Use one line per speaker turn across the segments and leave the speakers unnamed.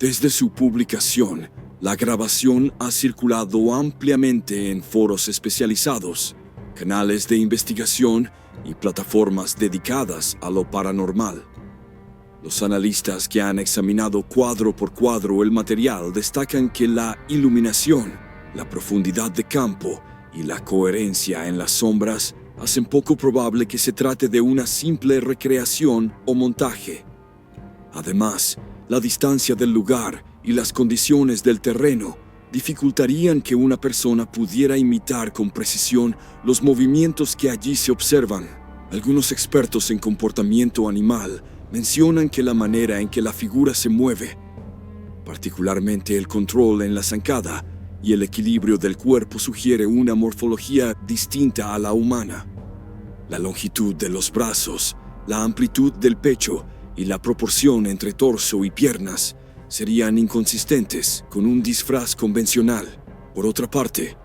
Desde su publicación, la grabación ha circulado ampliamente en foros especializados, canales de investigación y plataformas dedicadas a lo paranormal. Los analistas que han examinado cuadro por cuadro el material destacan que la iluminación, la profundidad de campo y la coherencia en las sombras hacen poco probable que se trate de una simple recreación o montaje. Además, la distancia del lugar y las condiciones del terreno dificultarían que una persona pudiera imitar con precisión los movimientos que allí se observan. Algunos expertos en comportamiento animal mencionan que la manera en que la figura se mueve, particularmente el control en la zancada y el equilibrio del cuerpo, sugiere una morfología distinta a la humana. La longitud de los brazos, la amplitud del pecho y la proporción entre torso y piernas serían inconsistentes con un disfraz convencional. Por otra parte,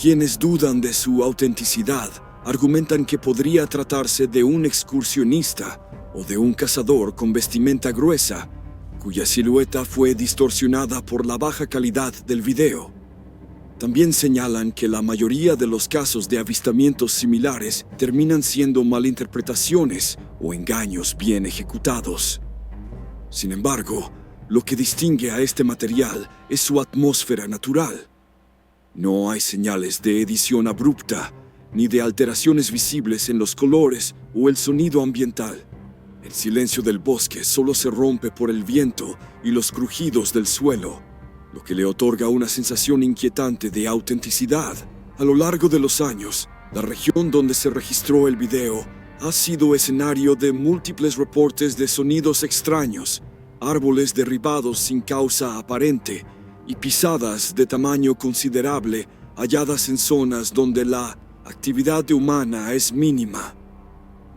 quienes dudan de su autenticidad argumentan que podría tratarse de un excursionista o de un cazador con vestimenta gruesa, cuya silueta fue distorsionada por la baja calidad del video. También señalan que la mayoría de los casos de avistamientos similares terminan siendo malinterpretaciones o engaños bien ejecutados. Sin embargo, lo que distingue a este material es su atmósfera natural. No hay señales de edición abrupta, ni de alteraciones visibles en los colores o el sonido ambiental. El silencio del bosque solo se rompe por el viento y los crujidos del suelo, lo que le otorga una sensación inquietante de autenticidad. A lo largo de los años, la región donde se registró el video ha sido escenario de múltiples reportes de sonidos extraños, árboles derribados sin causa aparente y pisadas de tamaño considerable halladas en zonas donde la actividad humana es mínima.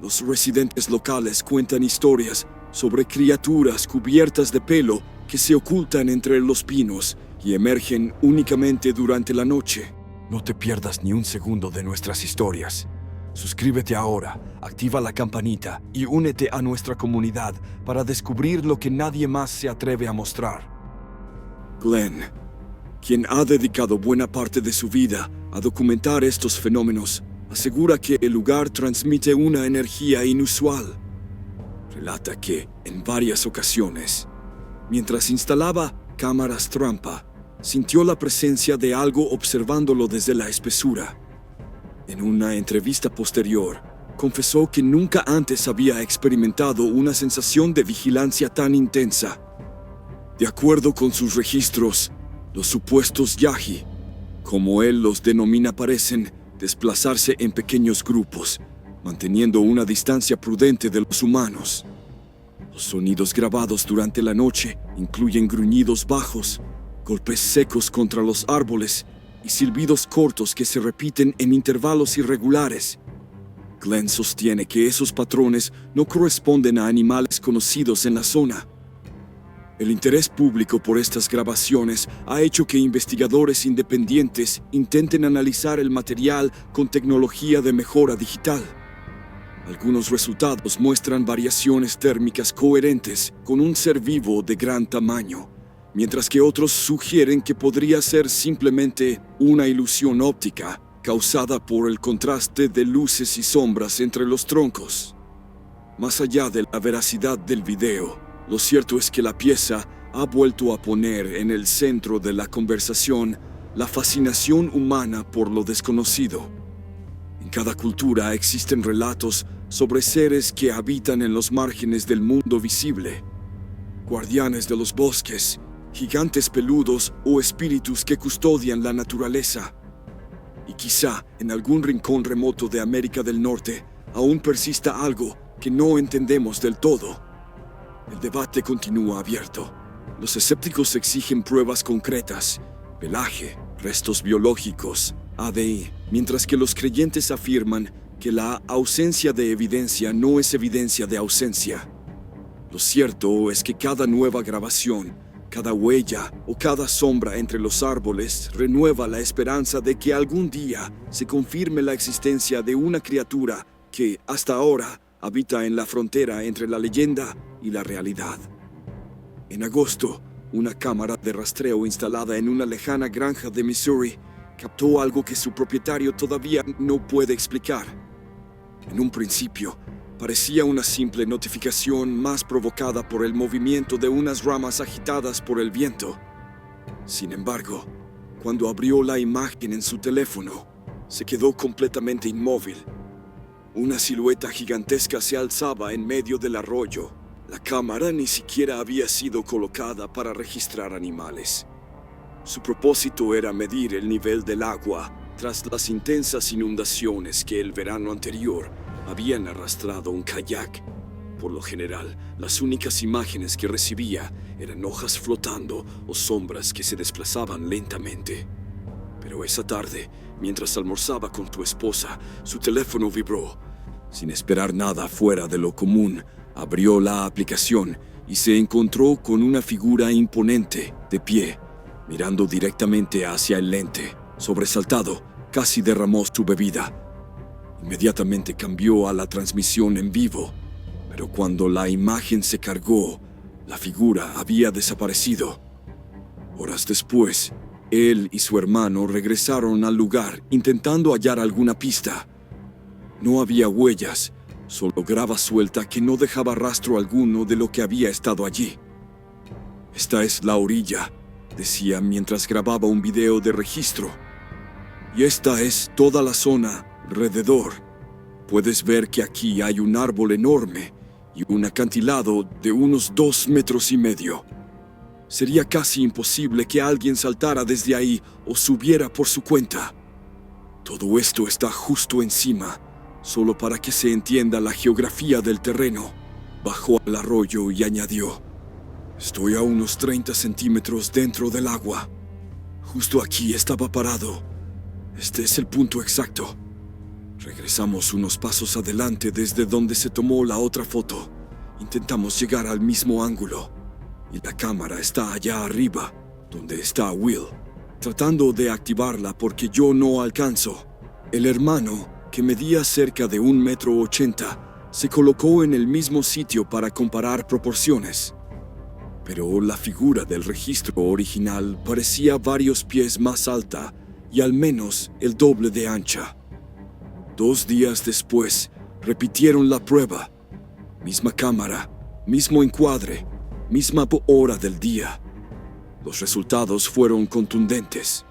Los residentes locales cuentan historias sobre criaturas cubiertas de pelo que se ocultan entre los pinos y emergen únicamente durante la noche. No te pierdas ni un segundo de nuestras historias. Suscríbete ahora, activa la campanita y únete a nuestra comunidad para descubrir lo que nadie más se atreve a mostrar. Glenn, quien ha dedicado buena parte de su vida a documentar estos fenómenos, asegura que el lugar transmite una energía inusual. Relata que, en varias ocasiones, mientras instalaba cámaras trampa, sintió la presencia de algo observándolo desde la espesura. En una entrevista posterior, confesó que nunca antes había experimentado una sensación de vigilancia tan intensa. De acuerdo con sus registros, los supuestos Yaji, como él los denomina, parecen desplazarse en pequeños grupos, manteniendo una distancia prudente de los humanos. Los sonidos grabados durante la noche incluyen gruñidos bajos, golpes secos contra los árboles y silbidos cortos que se repiten en intervalos irregulares. Glenn sostiene que esos patrones no corresponden a animales conocidos en la zona. El interés público por estas grabaciones ha hecho que investigadores independientes intenten analizar el material con tecnología de mejora digital. Algunos resultados muestran variaciones térmicas coherentes con un ser vivo de gran tamaño, mientras que otros sugieren que podría ser simplemente una ilusión óptica causada por el contraste de luces y sombras entre los troncos. Más allá de la veracidad del video, lo cierto es que la pieza ha vuelto a poner en el centro de la conversación la fascinación humana por lo desconocido. En cada cultura existen relatos sobre seres que habitan en los márgenes del mundo visible, guardianes de los bosques, gigantes peludos o espíritus que custodian la naturaleza. Y quizá en algún rincón remoto de América del Norte aún persista algo que no entendemos del todo. El debate continúa abierto. Los escépticos exigen pruebas concretas, pelaje, restos biológicos, ADN, mientras que los creyentes afirman que la ausencia de evidencia no es evidencia de ausencia. Lo cierto es que cada nueva grabación, cada huella o cada sombra entre los árboles renueva la esperanza de que algún día se confirme la existencia de una criatura que, hasta ahora, habita en la frontera entre la leyenda y la realidad. En agosto, una cámara de rastreo instalada en una lejana granja de Missouri captó algo que su propietario todavía no puede explicar. En un principio, parecía una simple notificación más provocada por el movimiento de unas ramas agitadas por el viento. Sin embargo, cuando abrió la imagen en su teléfono, se quedó completamente inmóvil. Una silueta gigantesca se alzaba en medio del arroyo. La cámara ni siquiera había sido colocada para registrar animales. Su propósito era medir el nivel del agua tras las intensas inundaciones que el verano anterior habían arrastrado un kayak. Por lo general, las únicas imágenes que recibía eran hojas flotando o sombras que se desplazaban lentamente. Pero esa tarde, mientras almorzaba con tu esposa, su teléfono vibró. Sin esperar nada fuera de lo común, abrió la aplicación y se encontró con una figura imponente, de pie, mirando directamente hacia el lente. Sobresaltado, casi derramó su bebida. Inmediatamente cambió a la transmisión en vivo, pero cuando la imagen se cargó, la figura había desaparecido. Horas después, él y su hermano regresaron al lugar intentando hallar alguna pista. No había huellas, solo grava suelta que no dejaba rastro alguno de lo que había estado allí. «Esta es la orilla», decía mientras grababa un video de registro. «Y esta es toda la zona alrededor. Puedes ver que aquí hay un árbol enorme y un acantilado de unos 2,5 metros. Sería casi imposible que alguien saltara desde ahí o subiera por su cuenta. Todo esto está justo encima, solo para que se entienda la geografía del terreno». Bajó al arroyo y añadió: «Estoy a unos 30 centímetros dentro del agua. Justo aquí estaba parado. Este es el punto exacto». Regresamos unos pasos adelante desde donde se tomó la otra foto. Intentamos llegar al mismo ángulo. Y la cámara está allá arriba, donde está Will, tratando de activarla porque yo no alcanzo. El hermano, que medía cerca de 1,80 m, se colocó en el mismo sitio para comparar proporciones. Pero la figura del registro original parecía varios pies más alta y al menos el doble de ancha. 2 días después, repitieron la prueba. Misma cámara, mismo encuadre, misma hora del día. Los resultados fueron contundentes.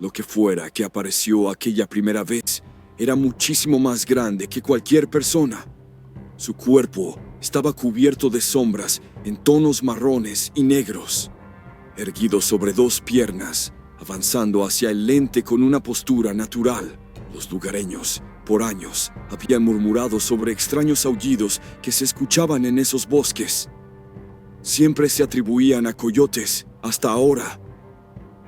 Lo que fuera que apareció aquella primera vez era muchísimo más grande que cualquier persona. Su cuerpo estaba cubierto de sombras en tonos marrones y negros. Erguido sobre 2 piernas, avanzando hacia el lente con una postura natural. Los lugareños, por años, habían murmurado sobre extraños aullidos que se escuchaban en esos bosques. Siempre se atribuían a coyotes, hasta ahora.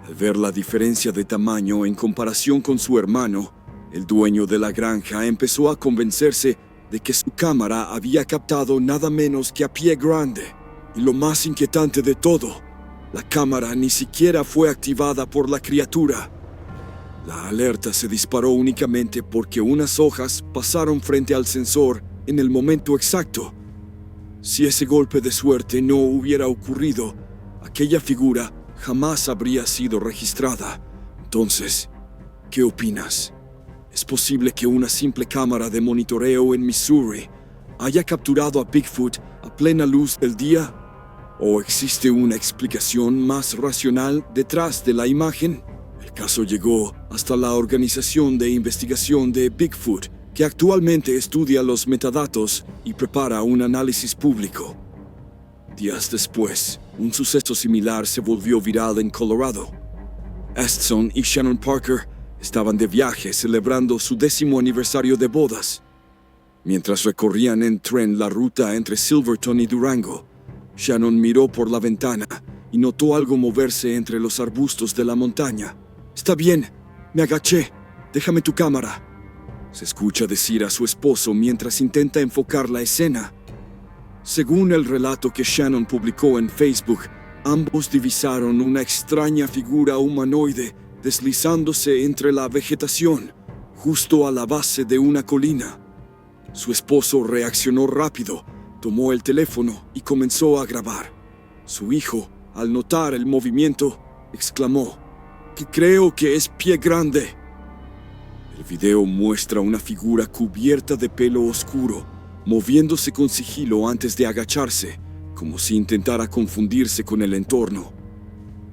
Al ver la diferencia de tamaño en comparación con su hermano, el dueño de la granja empezó a convencerse de que su cámara había captado nada menos que a Pie Grande. Y lo más inquietante de todo, la cámara ni siquiera fue activada por la criatura. La alerta se disparó únicamente porque unas hojas pasaron frente al sensor en el momento exacto. Si ese golpe de suerte no hubiera ocurrido, aquella figura jamás habría sido registrada. Entonces, ¿qué opinas? ¿Es posible que una simple cámara de monitoreo en Missouri haya capturado a Bigfoot a plena luz del día? ¿O existe una explicación más racional detrás de la imagen? El caso llegó hasta la Organización de Investigación de Bigfoot, que actualmente estudia los metadatos y prepara un análisis público. Días después, un suceso similar se volvió viral en Colorado. Estson y Shannon Parker estaban de viaje celebrando su 10º aniversario de bodas. Mientras recorrían en tren la ruta entre Silverton y Durango, Shannon miró por la ventana y notó algo moverse entre los arbustos de la montaña. «Está bien, me agaché. Déjame tu cámara», se escucha decir a su esposo mientras intenta enfocar la escena. Según el relato que Shannon publicó en Facebook, ambos divisaron una extraña figura humanoide deslizándose entre la vegetación, justo a la base de una colina. Su esposo reaccionó rápido, tomó el teléfono y comenzó a grabar. Su hijo, al notar el movimiento, exclamó: "Que creo que es Pie Grande". El video muestra una figura cubierta de pelo oscuro, moviéndose con sigilo antes de agacharse, como si intentara confundirse con el entorno.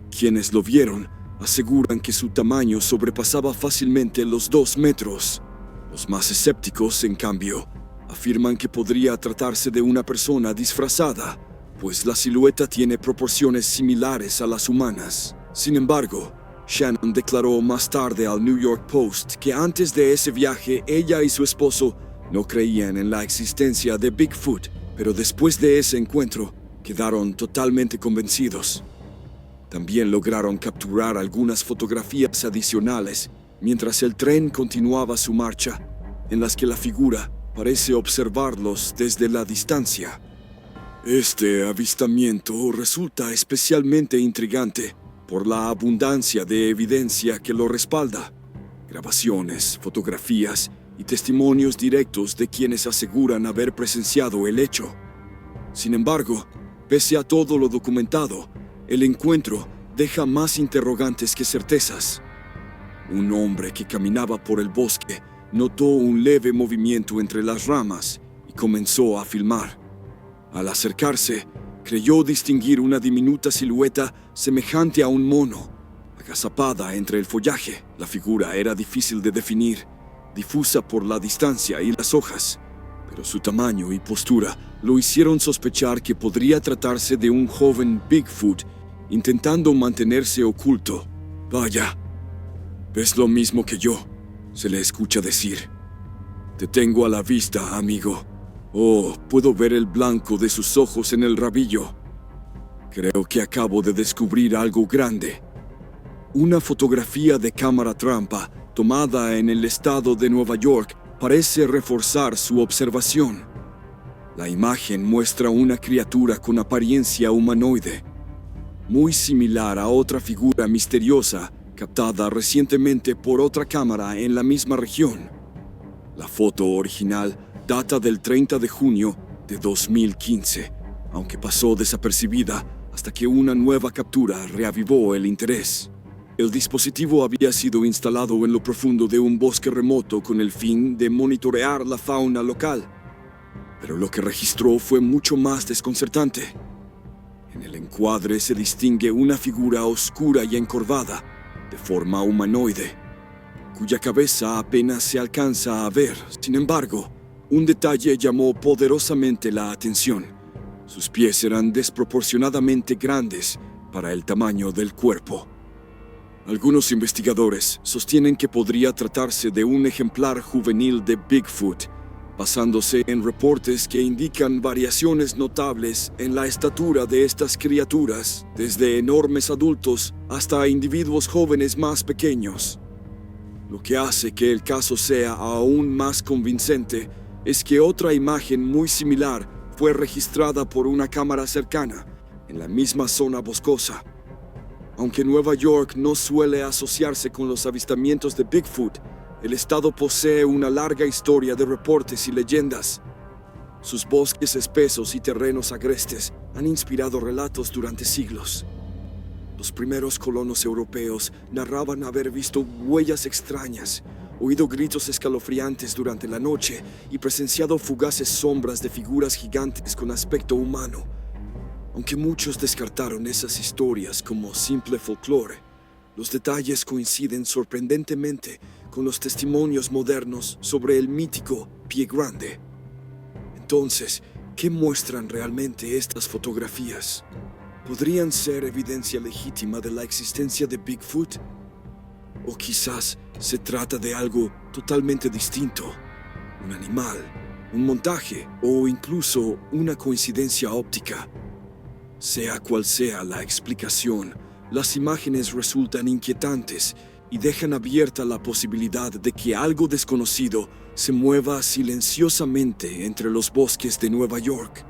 Quienes lo vieron aseguran que su tamaño sobrepasaba fácilmente los 2 metros. Los más escépticos, en cambio, afirman que podría tratarse de una persona disfrazada, pues la silueta tiene proporciones similares a las humanas. Sin embargo, Shannon declaró más tarde al New York Post que antes de ese viaje ella y su esposo no creían en la existencia de Bigfoot, pero después de ese encuentro quedaron totalmente convencidos. También lograron capturar algunas fotografías adicionales mientras el tren continuaba su marcha, en las que la figura parece observarlos desde la distancia. Este avistamiento resulta especialmente intrigante por la abundancia de evidencia que lo respalda: grabaciones, fotografías y testimonios directos de quienes aseguran haber presenciado el hecho. Sin embargo, pese a todo lo documentado, el encuentro deja más interrogantes que certezas. Un hombre que caminaba por el bosque notó un leve movimiento entre las ramas y comenzó a filmar. Al acercarse, creyó distinguir una diminuta silueta semejante a un mono, agazapada entre el follaje. La figura era difícil de definir, difusa por la distancia y las hojas, pero su tamaño y postura lo hicieron sospechar que podría tratarse de un joven Bigfoot intentando mantenerse oculto. «Vaya, ves lo mismo que yo», se le escucha decir. «Te tengo a la vista, amigo. Oh, puedo ver el blanco de sus ojos en el rabillo. Creo que acabo de descubrir algo grande». Una fotografía de cámara trampa tomada en el estado de Nueva York parece reforzar su observación. La imagen muestra una criatura con apariencia humanoide, muy similar a otra figura misteriosa captada recientemente por otra cámara en la misma región. La foto original data del 30 de junio de 2015, aunque pasó desapercibida hasta que una nueva captura reavivó el interés. El dispositivo había sido instalado en lo profundo de un bosque remoto con el fin de monitorear la fauna local, pero lo que registró fue mucho más desconcertante. En el encuadre se distingue una figura oscura y encorvada, de forma humanoide, cuya cabeza apenas se alcanza a ver. Sin embargo, un detalle llamó poderosamente la atención. Sus pies eran desproporcionadamente grandes para el tamaño del cuerpo. Algunos investigadores sostienen que podría tratarse de un ejemplar juvenil de Bigfoot, basándose en reportes que indican variaciones notables en la estatura de estas criaturas, desde enormes adultos hasta individuos jóvenes más pequeños. Lo que hace que el caso sea aún más convincente es que otra imagen muy similar fue registrada por una cámara cercana, en la misma zona boscosa. Aunque Nueva York no suele asociarse con los avistamientos de Bigfoot, el estado posee una larga historia de reportes y leyendas. Sus bosques espesos y terrenos agrestes han inspirado relatos durante siglos. Los primeros colonos europeos narraban haber visto huellas extrañas, oído gritos escalofriantes durante la noche y presenciado fugaces sombras de figuras gigantes con aspecto humano. Aunque muchos descartaron esas historias como simple folclore, los detalles coinciden sorprendentemente con los testimonios modernos sobre el mítico Pie Grande. Entonces, ¿qué muestran realmente estas fotografías? ¿Podrían ser evidencia legítima de la existencia de Bigfoot? ¿O quizás se trata de algo totalmente distinto? ¿Un animal, un montaje o incluso una coincidencia óptica? Sea cual sea la explicación, las imágenes resultan inquietantes y dejan abierta la posibilidad de que algo desconocido se mueva silenciosamente entre los bosques de Nueva York.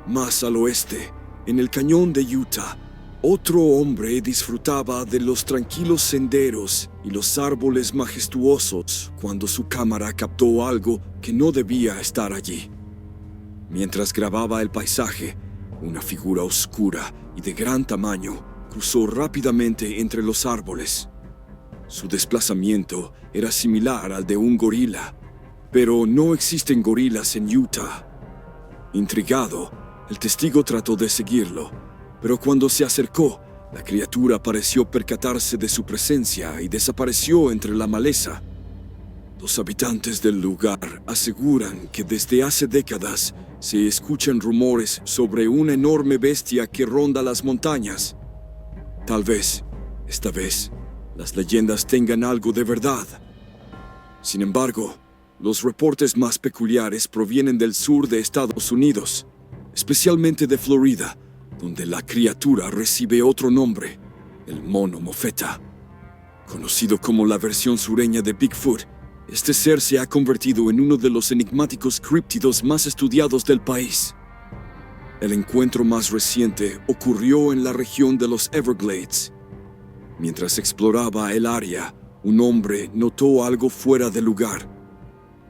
Más al oeste, en el cañón de Utah, otro hombre disfrutaba de los tranquilos senderos y los árboles majestuosos cuando su cámara captó algo que no debía estar allí. Mientras grababa el paisaje, Una figura oscura y de gran tamaño cruzó rápidamente entre los árboles. Su desplazamiento era similar al de un gorila, pero no existen gorilas en Utah. Intrigado, el testigo trató de seguirlo, pero cuando se acercó, la criatura pareció percatarse de su presencia y desapareció entre la maleza. Los habitantes del lugar aseguran que desde hace décadas se escuchan rumores sobre una enorme bestia que ronda las montañas. Tal vez, esta vez, las leyendas tengan algo de verdad. Sin embargo, los reportes más peculiares provienen del sur de Estados Unidos, especialmente de Florida, donde la criatura recibe otro nombre, el mono mofeta. Conocido como la versión sureña de Bigfoot, este ser se ha convertido en uno de los enigmáticos críptidos más estudiados del país. El encuentro más reciente ocurrió en la región de los Everglades. Mientras exploraba el área, un hombre notó algo fuera de lugar.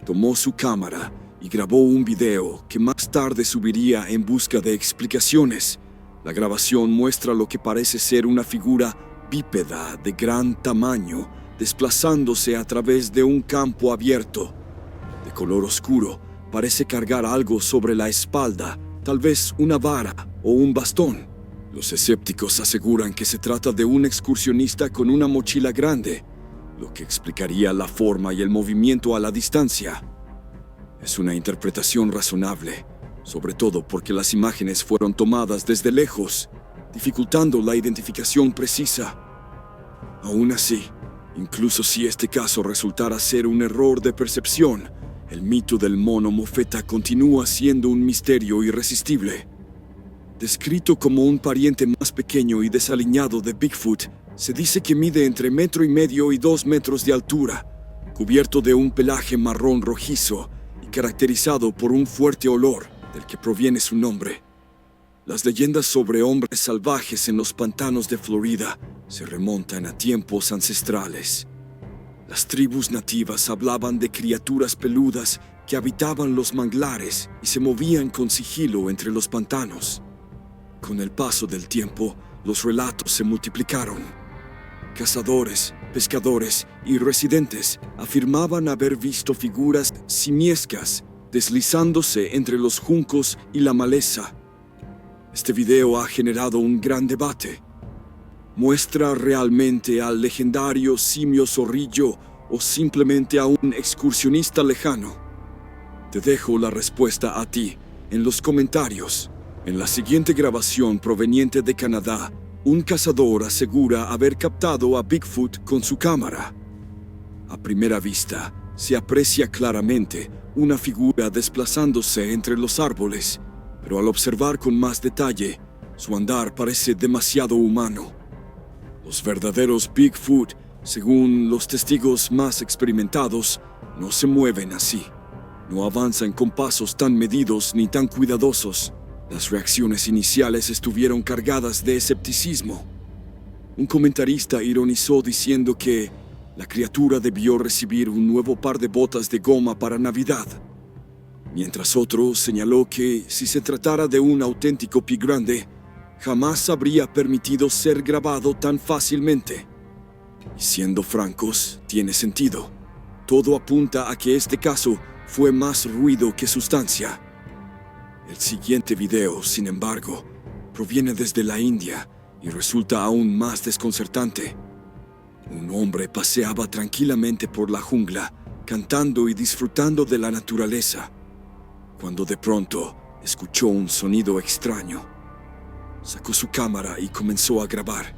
Tomó su cámara y grabó un video que más tarde subiría en busca de explicaciones. La grabación muestra lo que parece ser una figura bípeda de gran tamaño, desplazándose a través de un campo abierto. De color oscuro, parece cargar algo sobre la espalda, tal vez una vara o un bastón. Los escépticos aseguran que se trata de un excursionista con una mochila grande, lo que explicaría la forma y el movimiento a la distancia. Es una interpretación razonable, sobre todo porque las imágenes fueron tomadas desde lejos, dificultando la identificación precisa. Aún así, incluso si este caso resultara ser un error de percepción, el mito del mono mofeta continúa siendo un misterio irresistible. Descrito como un pariente más pequeño y desaliñado de Bigfoot, se dice que mide entre 1,5 metros y 2 metros de altura, cubierto de un pelaje marrón rojizo y caracterizado por un fuerte olor del que proviene su nombre. Las leyendas sobre hombres salvajes en los pantanos de Florida se remontan a tiempos ancestrales. Las tribus nativas hablaban de criaturas peludas que habitaban los manglares y se movían con sigilo entre los pantanos. Con el paso del tiempo, los relatos se multiplicaron. Cazadores, pescadores y residentes afirmaban haber visto figuras simiescas deslizándose entre los juncos y la maleza. Este video ha generado un gran debate. ¿Muestra realmente al legendario simio zorrillo o simplemente a un excursionista lejano? Te dejo la respuesta a ti en los comentarios. En la siguiente grabación proveniente de Canadá, un cazador asegura haber captado a Bigfoot con su cámara. A primera vista, se aprecia claramente una figura desplazándose entre los árboles, pero al observar con más detalle, su andar parece demasiado humano. Los verdaderos Bigfoot, según los testigos más experimentados, no se mueven así. No avanzan con pasos tan medidos ni tan cuidadosos. Las reacciones iniciales estuvieron cargadas de escepticismo. Un comentarista ironizó diciendo que la criatura debió recibir un nuevo par de botas de goma para Navidad, mientras otro señaló que si se tratara de un auténtico pie grande, jamás habría permitido ser grabado tan fácilmente. Y siendo francos, tiene sentido. Todo apunta a que este caso fue más ruido que sustancia. El siguiente video, sin embargo, proviene desde la India y resulta aún más desconcertante. Un hombre paseaba tranquilamente por la jungla, cantando y disfrutando de la naturaleza, cuando de pronto escuchó un sonido extraño. Sacó su cámara y comenzó a grabar.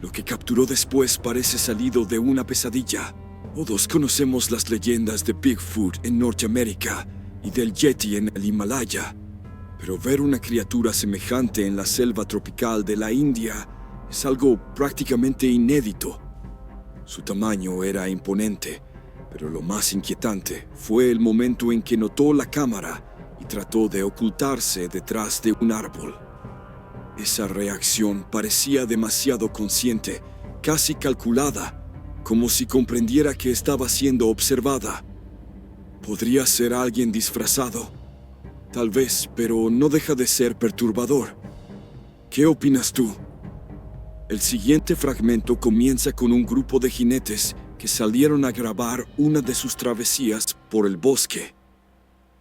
Lo que capturó después parece salido de una pesadilla. Todos conocemos las leyendas de Bigfoot en Norteamérica y del Yeti en el Himalaya, pero ver una criatura semejante en la selva tropical de la India es algo prácticamente inédito. Su tamaño era imponente, pero lo más inquietante fue el momento en que notó la cámara y trató de ocultarse detrás de un árbol. Esa reacción parecía demasiado consciente, casi calculada, como si comprendiera que estaba siendo observada. ¿Podría ser alguien disfrazado? Tal vez, pero no deja de ser perturbador. ¿Qué opinas tú? El siguiente fragmento comienza con un grupo de jinetes que salieron a grabar una de sus travesías por el bosque.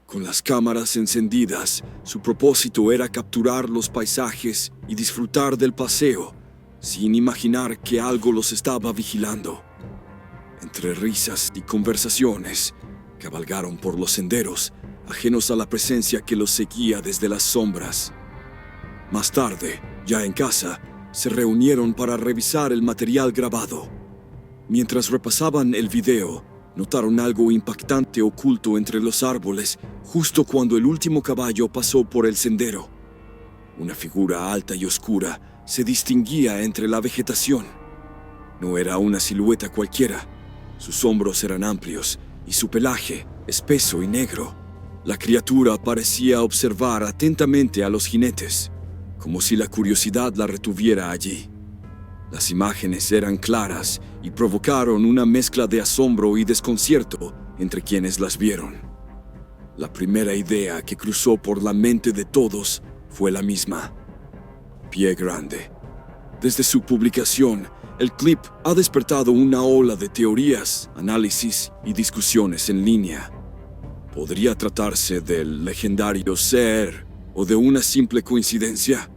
Con las cámaras encendidas, su propósito era capturar los paisajes y disfrutar del paseo, sin imaginar que algo los estaba vigilando. Entre risas y conversaciones, cabalgaron por los senderos, ajenos a la presencia que los seguía desde las sombras. Más tarde, ya en casa, se reunieron para revisar el material grabado. Mientras repasaban el video, notaron algo impactante oculto entre los árboles justo cuando el último caballo pasó por el sendero. Una figura alta y oscura se distinguía entre la vegetación. No era una silueta cualquiera. Sus hombros eran amplios y su pelaje espeso y negro. La criatura parecía observar atentamente a los jinetes, como si la curiosidad la retuviera allí. Las imágenes eran claras y provocaron una mezcla de asombro y desconcierto entre quienes las vieron. La primera idea que cruzó por la mente de todos fue la misma: Pie Grande. Desde su publicación, el clip ha despertado una ola de teorías, análisis y discusiones en línea. ¿Podría tratarse del legendario ser o de una simple coincidencia?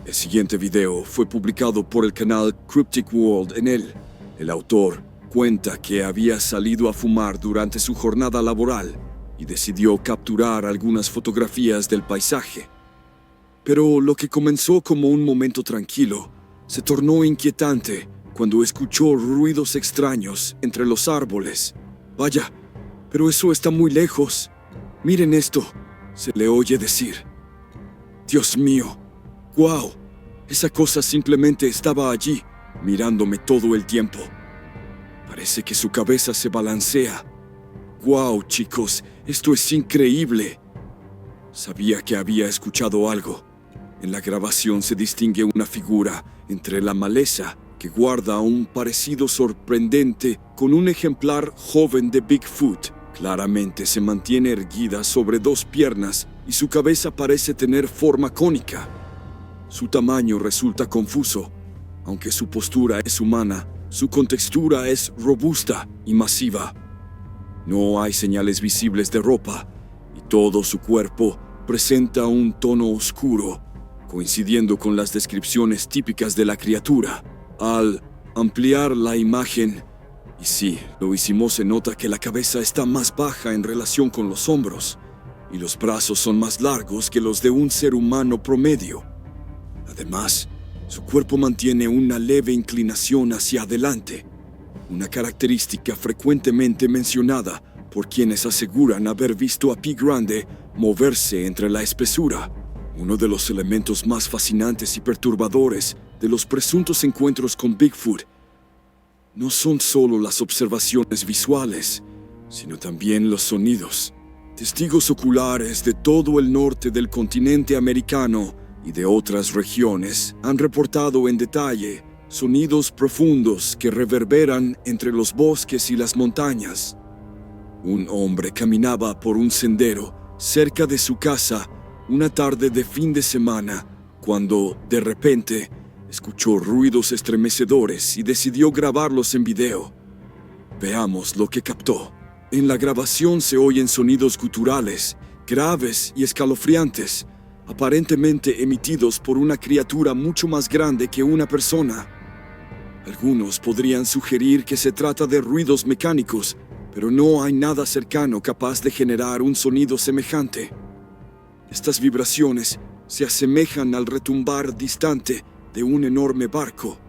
El siguiente video fue publicado por el canal Cryptic World. En él, el autor cuenta que había salido a fumar durante su jornada laboral y decidió capturar algunas fotografías del paisaje. Pero lo que comenzó como un momento tranquilo se tornó inquietante cuando escuchó ruidos extraños entre los árboles. «Vaya, pero eso está muy lejos. Miren esto», se le oye decir. «Dios mío, ¡guau! Esa cosa simplemente estaba allí, mirándome todo el tiempo. Parece que su cabeza se balancea. ¡Guau, chicos! Esto es increíble». Sabía que había escuchado algo. En la grabación se distingue una figura entre la maleza que guarda un parecido sorprendente con un ejemplar joven de Bigfoot. Claramente se mantiene erguida sobre dos piernas y su cabeza parece tener forma cónica. Su tamaño resulta confuso. Aunque su postura es humana, su contextura es robusta y masiva. No hay señales visibles de ropa y todo su cuerpo presenta un tono oscuro, coincidiendo con las descripciones típicas de la criatura. Al ampliar la imagen, y sí, lo hicimos, se nota que la cabeza está más baja en relación con los hombros, y los brazos son más largos que los de un ser humano promedio. Además, su cuerpo mantiene una leve inclinación hacia adelante, una característica frecuentemente mencionada por quienes aseguran haber visto a Pie Grande moverse entre la espesura. Uno de los elementos más fascinantes y perturbadores de los presuntos encuentros con Bigfoot no son solo las observaciones visuales, sino también los sonidos. Testigos oculares de todo el norte del continente americano y de otras regiones han reportado en detalle sonidos profundos que reverberan entre los bosques y las montañas. Un hombre caminaba por un sendero cerca de su casa una tarde de fin de semana, cuando, de repente, escuchó ruidos estremecedores y decidió grabarlos en video. Veamos lo que captó. En la grabación se oyen sonidos guturales, graves y escalofriantes, aparentemente emitidos por una criatura mucho más grande que una persona. Algunos podrían sugerir que se trata de ruidos mecánicos, pero no hay nada cercano capaz de generar un sonido semejante. Estas vibraciones se asemejan al retumbar distante de un enorme barco.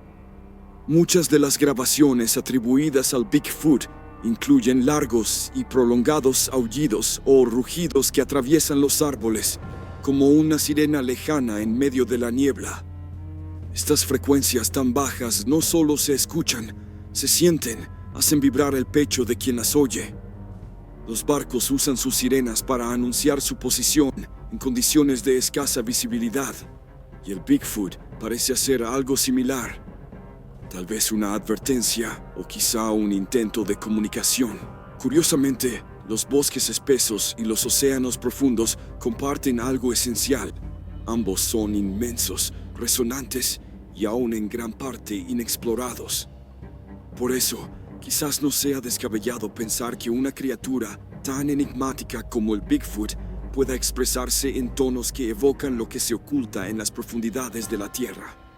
Muchas de las grabaciones atribuidas al Bigfoot incluyen largos y prolongados aullidos o rugidos que atraviesan los árboles, como una sirena lejana en medio de la niebla. Estas frecuencias tan bajas no solo se escuchan, se sienten, hacen vibrar el pecho de quien las oye. Los barcos usan sus sirenas para anunciar su posición en condiciones de escasa visibilidad, y el Bigfoot parece hacer algo similar. Tal vez una advertencia o quizá un intento de comunicación. Curiosamente, Los bosques espesos y los océanos profundos comparten algo esencial. Ambos son inmensos, resonantes y aún en gran parte inexplorados. Por eso, quizás no sea descabellado pensar que una criatura tan enigmática como el Bigfoot pueda expresarse en tonos que evocan lo que se oculta en las profundidades de la Tierra.